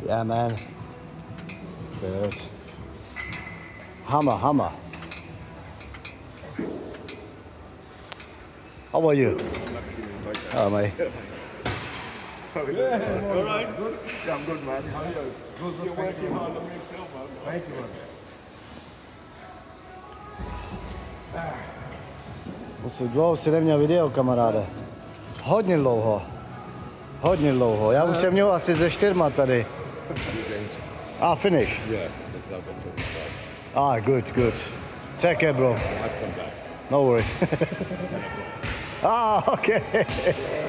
Yeah, man. Good. Hammer, hammer. How are you? Oh, mate. All right, good. Yeah, I'm good, man. How are you? Good. You're working hard on me, too, man. Thank you, man. Dlouho si neměl video, kamaráde. Hodně dlouho. Hodně dlouho. Já už jsem měl asi ze 4 tady. Finish? Yeah, that's not going to take long. Good, good. Take care, bro. I've come back. No worries. Okay.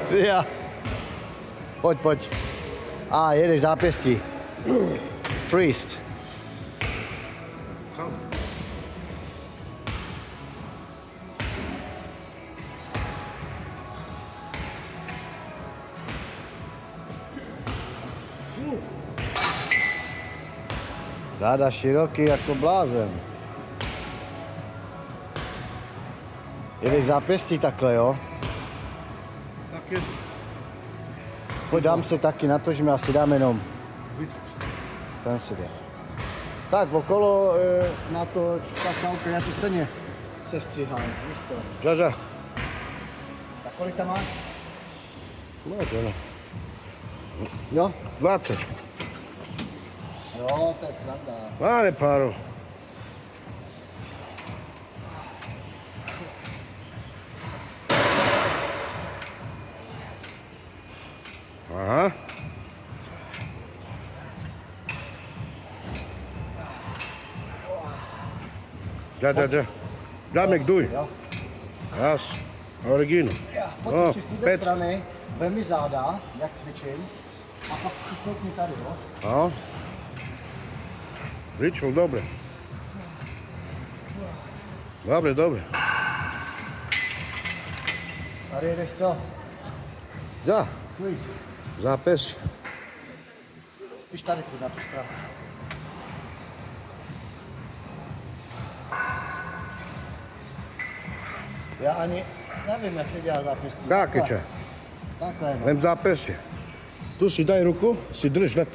See ya. Pojď. Jedeš zápěstí. Freest. Záda široký jako blázen. Jedeš zápěstí takhle, jo? Taky. Pojď, dám se taky, natočíme, asi dám jenom. Ten si jde. Tak, okolo natoč, tak OK, já to stejně se stříhám, víš co? Že. Tak kolik tam máš? No, to ne. Jo? 20. Jo, to je snadná. Máte páru. Aha. Že. Dámek, duj. Jo. Jas. Originu. Pojď z této pecka. strany, vem mi záda, jak cvičím, a pak koukni tady, jo? No. Ritual, dobre. Dobre. Tady jedeš co? Da, Please. zápes. Spíš tady na tu stranu. Já ani nevím, jak se dělá zápěstí. Kakeče, Takhle, no. vem zápesje. Tu si daj ruku, si drž tak